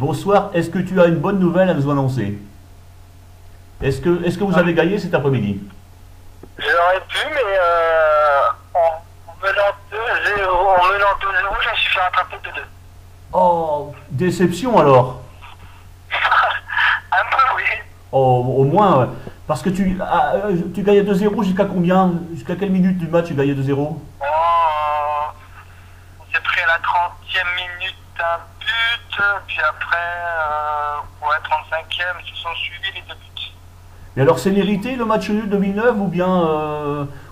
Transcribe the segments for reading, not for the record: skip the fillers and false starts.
Bonsoir, est-ce que tu as une bonne nouvelle à nous annoncer? Est-ce que vous avez gagné cet après-midi? J'aurais pu, mais en menant 2-0, je me suis fait rattraper de 2. Oh, déception alors. Un peu, oui. Oh, au moins, parce que tu gagnais 2-0 jusqu'à combien? Jusqu'à quelle minute du match tu gagnais 2-0? On s'est pris à la 30e minute un but, puis après, ouais, 35e, ils se sont suivis les deux buts. Et alors c'est mérité le match nul 2009 ou bien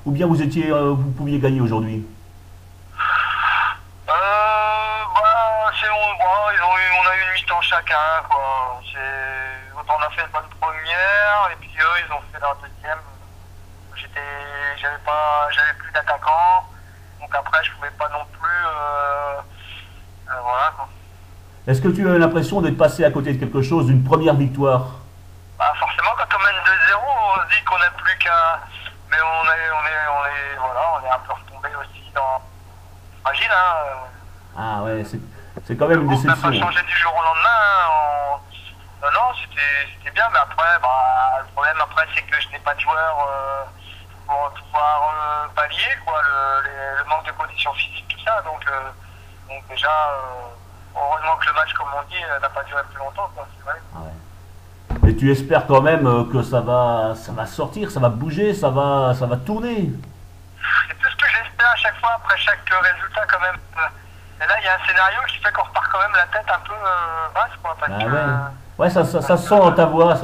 vous pouviez gagner aujourd'hui? On a eu une mi-temps chacun, quoi. Autant on a fait une bonne première, et puis eux, ils ont fait leur deuxième. J'avais plus d'attaquants, donc après, je pouvais pas non plus, voilà, quoi. Est-ce que tu as l'impression d'être passé à côté de quelque chose, d'une première victoire? Bah, forcément, quand on mène 2-0, on se dit qu'on n'a plus qu'à. Mais on est un peu retombé aussi dans. Fragile, hein. Ah ouais, c'est quand même une déception. On n'a pas changé du jour au lendemain. Hein. Non, c'était bien, mais après, bah, le problème après, c'est que je n'ai pas de joueurs pour pouvoir pallier, quoi, le manque de conditions physiques, tout ça. Donc déjà, heureusement que le match, comme on dit, n'a pas duré plus longtemps, quoi, c'est vrai. Ah ouais. Et tu espères quand même que ça va sortir, ça va bouger, ça va tourner. C'est tout ce que j'espère à chaque fois, après chaque résultat, quand même. Et là, il y a un scénario qui fait qu'on repart quand même la tête un peu basse, quoi. Parce que, ouais. Ouais, ça se sent dans ta voix.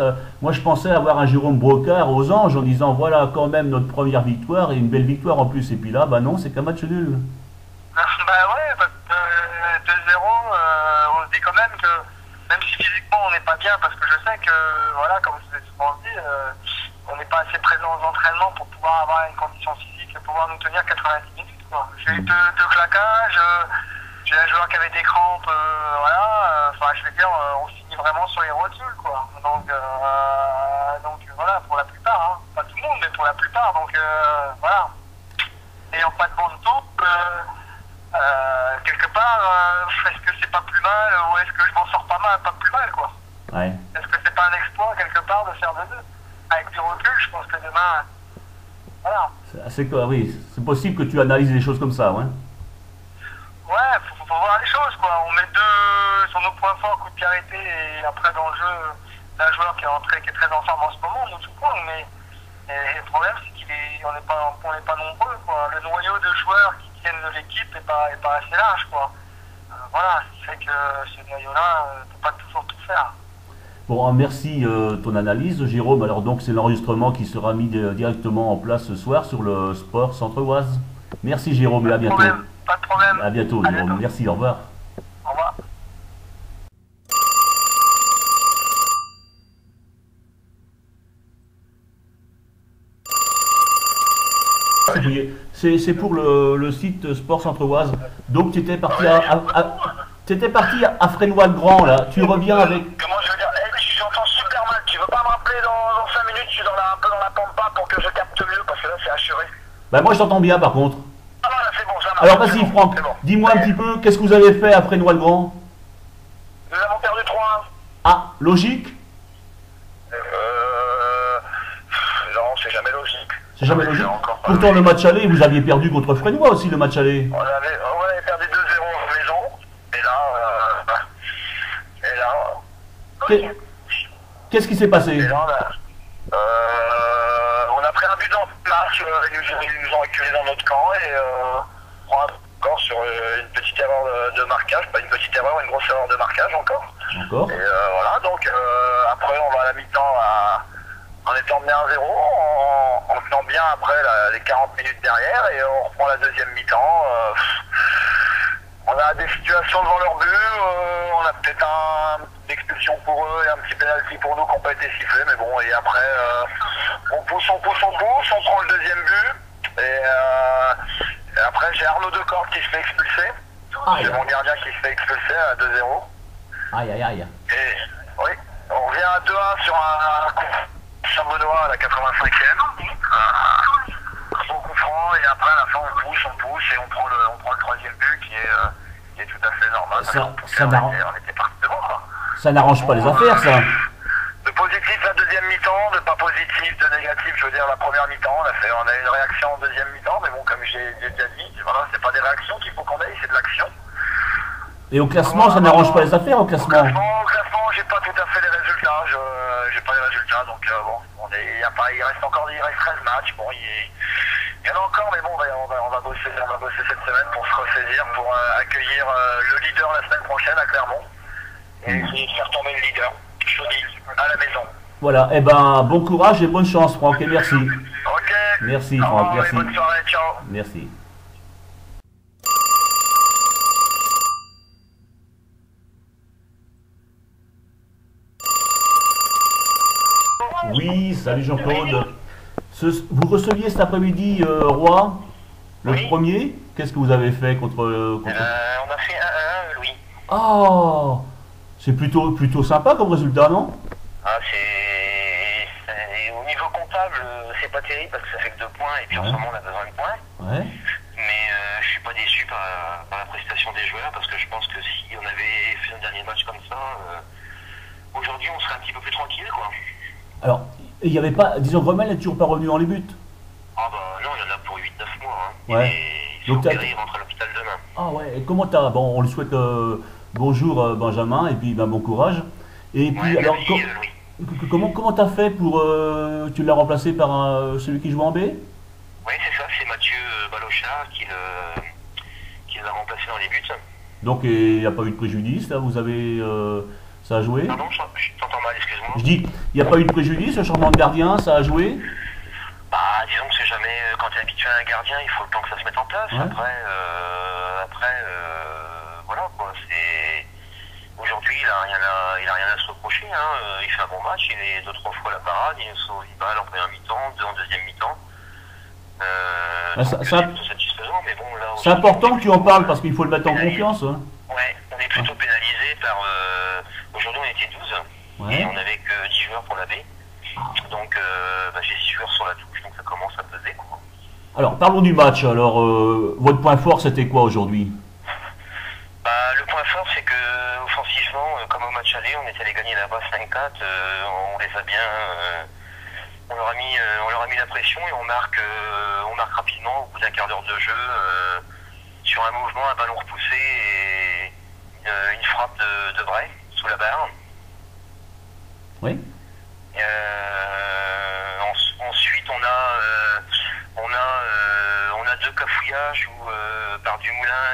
Moi, je pensais avoir un Jérôme Brocard aux Anges en disant voilà, quand même notre première victoire et une belle victoire en plus. Et puis là, bah non, c'est qu'un match nul. Bah ouais, parce que 2-0, on se dit quand même que, même si physiquement on n'est pas bien, parce que je sais que, voilà, comme je vous ai souvent dit, on n'est pas assez présent aux entraînements pour pouvoir avoir une condition physique et pouvoir nous tenir 90 minutes, quoi. J'ai eu deux claquages. J'ai un joueur qui avait des crampes, voilà. Enfin, je veux dire, on finit vraiment sur les rotules, quoi. Donc voilà, pour la plupart, hein. Pas tout le monde, mais pour la plupart. Donc voilà. N'ayant pas de bon touche, quelque part, est-ce que c'est pas plus mal, ou est-ce que je m'en sors pas plus mal, quoi. Ouais. Est-ce que c'est pas un exploit quelque part de faire 2-2? Avec du recul, je pense que demain, voilà. Oui, c'est possible que tu analyses les choses comme ça, ouais. Ouais, faut voir les choses, quoi. On met deux sur nos points forts, coup de pied arrêté, et après dans le jeu, un joueur qui est très en forme en ce moment, nous tout point, mais le problème c'est qu'on n'est pas nombreux, quoi. Le noyau de joueurs qui tiennent de l'équipe est pas assez large, quoi. Voilà, ce qui fait que ce noyau-là ne peut pas toujours tout faire. Bon, merci ton analyse, Jérôme. Alors donc c'est l'enregistrement qui sera mis directement en place ce soir sur le Sport Centre-Oise. Merci Jérôme et à bientôt. Pas de problème. À bientôt, Jérôme. Merci, au revoir. Au revoir. C'est pour le site Sport Centre-Oise. Donc tu étais parti à Fresnois-le-Grand là. Tu reviens avec. Comment je veux dire, j'entends super mal. Tu veux pas me rappeler dans 5 minutes? Je suis un peu dans la pampa pour que je capte mieux parce que là c'est assuré. Ben moi je t'entends bien par contre. Ah non, là c'est bon, ça marche. Alors vas-y Franck, dis-moi un petit peu, qu'est-ce que vous avez fait après Fresnois-le-Grand? Nous avons perdu 3-1. Ah, logique? Non, c'est jamais logique. C'est jamais logique. Pourtant le match aller, vous aviez perdu contre Fresnois aussi le match aller. On avait perdu 2-0 en maison. Et là, Qu'est-ce qui s'est passé? Et là, on a pris un but dans le match, ils nous ont reculé dans notre camp et on prend encore sur une petite erreur de marquage, pas une petite erreur, une grosse erreur de marquage encore. Encore. Et voilà, donc après on va à la mi-temps en étant bien 1-0, en tenant bien après les 40 minutes derrière et on reprend la deuxième mi-temps. On a des situations devant leur but, on a peut-être une expulsion pour eux et un petit pénalty pour nous qui n'ont pas été sifflés, mais bon, et après on pousse, on prend le deuxième but, et après j'ai Arnaud Decorte qui se fait expulser, c'est mon gardien qui se fait expulser à 2-0. Aïe aïe aïe. Et oui, on revient à 2-1 sur un coup Saint-Benoît à la 85e, au coup franc, et après à la fin on pousse et on prend le troisième but qui est tout à fait normal. Ça on était parti devant, quoi. Ça n'arrange pas les affaires, ça. De positif la deuxième mi-temps, de pas positif, de négatif, je veux dire la première mi-temps, on a eu une réaction en deuxième mi-temps, mais bon, comme j'ai déjà dit, voilà, c'est pas des réactions qu'il faut qu'on ait, c'est de l'action. Et au classement, ça n'arrange pas les affaires, au classement. Au classement, j'ai pas tout à fait les résultats, j'ai pas les résultats, donc bon, il reste 13 matchs, bon, il y en a encore, mais bon, on va bosser cette semaine pour se ressaisir, pour accueillir le leader la semaine prochaine à Clermont, et essayer de faire tomber le leader, je te dis, à la maison. Voilà, eh ben, bon courage et bonne chance, Franck, et merci. Ok. Merci, Franck, merci. Bonne soirée, ciao. Merci. Oui, salut Jean-Claude. Vous receviez cet après-midi Roy, le premier. Qu'est-ce que vous avez fait contre... On a fait 1-1, Louis. Oh, c'est plutôt sympa comme résultat, non? Ah, au niveau comptable, c'est pas terrible parce que ça fait que 2 points et puis en ce moment on a besoin de points. Ouais. Mais je suis pas déçu par la prestation des joueurs parce que je pense que si on avait fait un dernier match comme ça, aujourd'hui on serait un petit peu plus tranquille, quoi. Alors, il n'y avait pas, disons, Rommel n'est toujours pas revenu dans les buts. Ah bah non, il y en a pour 8-9 mois. Hein. Ouais. Il faut qu'il rentre à l'hôpital demain. Ah ouais, et comment t'as... Bon, on lui souhaite bonjour Benjamin, et puis ben, bon courage. Et puis, Ouais, alors, merci, comment t'as fait pour... tu l'as remplacé par celui qui joue en B? Oui, c'est ça, c'est Mathieu Balocha qui l'a remplacé dans les buts. Donc, il n'y a pas eu de préjudice, là, vous avez... ça a joué? Pardon, je t'entends mal, excuse-moi. Je dis, il n'y a pas eu de préjudice, le changement de gardien, ça a joué? Bah, disons que c'est jamais... Quand tu es habitué à un gardien, il faut le temps que ça se mette en place. Ouais. Après, voilà, quoi, c'est... Aujourd'hui, il a rien à se reprocher, hein. Il fait un bon match, il est 2-3 fois à la parade, il sauve une balle en première mi-temps, 2 en deuxième mi-temps. C'est plutôt satisfaisant, mais bon, là... C'est important que tu en parles, parce qu'il faut le mettre en confiance. Hein. Ouais, on est plutôt pénalisé par... Aujourd'hui, on était 12, et on n'avait que 10 joueurs pour la B. Donc, j'ai 6 joueurs sur la touche, donc ça commence à peser, quoi. Alors, parlons du match. Alors, votre point fort, c'était quoi aujourd'hui? Le point fort, c'est que offensivement, comme au match aller, on est allé gagner là-bas 5-4. On les a bien, on leur a mis la pression et on marque rapidement au bout d'un quart d'heure de jeu sur un mouvement, un ballon repoussé et une frappe de Bray sous la barre. Oui. Ensuite, on a 2 cafouillages où par Dumoulin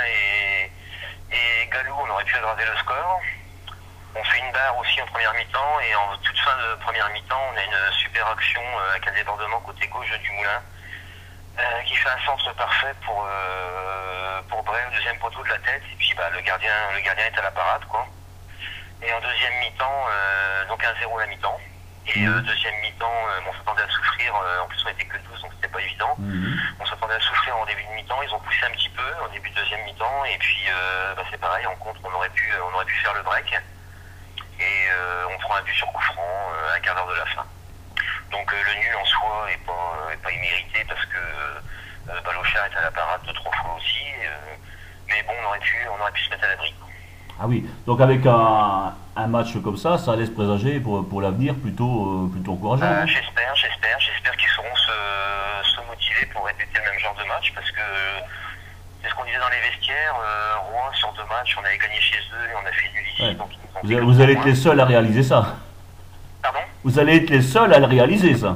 et Galou, on aurait pu aggraver le score. On fait une barre aussi en première mi-temps et en toute fin de première mi-temps, on a une super action avec un débordement côté gauche de Dumoulin qui fait un centre parfait pour Bray au deuxième poteau de la tête et puis le gardien est à la parade, quoi. Et en deuxième mi-temps, donc 1-0 la mi-temps. Et deuxième mi-temps, on s'attendait à souffrir, en plus on était que 12 donc c'était pas évident. On s'attendait à souffrir en début de mi-temps, ils ont poussé un petit peu en début de deuxième mi-temps et puis c'est pareil, en contre on aurait pu faire le break et on prend un but sur coup franc à un quart d'heure de la fin. Donc le nul en soi est pas immérité parce que Balocha est à la parade 2-3 fois aussi, mais bon on aurait pu se mettre à l'abri. Ah oui, donc avec un match comme ça laisse présager pour l'avenir plutôt encourageant. J'espère qu'ils sauront se motiver pour répéter le même genre de match parce que c'est ce qu'on disait dans les vestiaires. Rouen, sur 2 matchs, on avait gagné chez eux et on a fait nul ici. Ouais. Donc Vous allez être les seuls à réaliser ça. Pardon? Vous allez être les seuls à le réaliser ça.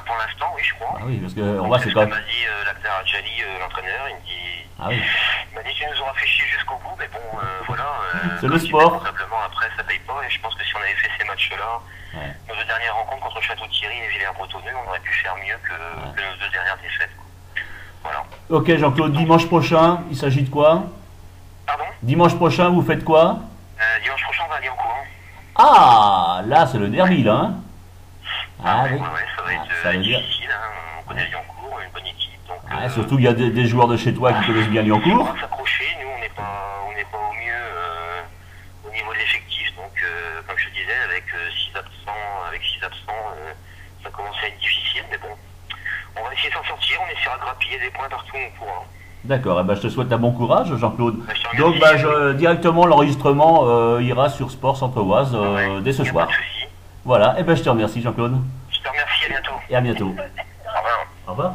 Pour l'instant, oui, je crois. Ah oui, parce que Rouen c'est quand même... m'a dit Lakhdar Adjali, l'entraîneur, il me dit... Ah oui. Il m'a dit qu'il nous aura fait chier jusqu'au bout, mais bon, voilà. C'est le sport. Probablement après, ça paye pas, et je pense que si on avait fait ces matchs-là, nos 2 dernières rencontres contre Château-Thierry et Villers-Bretonneux, on aurait pu faire mieux que nos 2 dernières défaites. Voilà. Ok Jean-Claude, dimanche prochain, il s'agit de quoi? Pardon? Dimanche prochain, vous faites quoi? Dimanche prochain, on va aller en courant. Ah, là c'est le derby là. Hein. Ah oui. Ça va être difficile, hein. On connaît Lyoncourt, une bonne équipe. Donc, surtout qu'il y a des joueurs de chez toi qui connaissent bien Lyoncourt. On va s'accrocher, nous on n'est pas au mieux au niveau de l'effectif, donc comme je disais, avec 6 absents, ça commence à être difficile, mais bon, on va essayer de s'en sortir, on essaiera de grappiller des points partout où on pourra. D'accord, eh ben, je te souhaite un bon courage, Jean-Claude. Je te Donc, remercie. directement, l'enregistrement ira sur Sport Centre-Oise Ouais, dès ce y a soir. pas de souci. Voilà, eh ben, je te remercie, Jean-Claude. Je te remercie, à bientôt. Et à bientôt. Au revoir. Au revoir.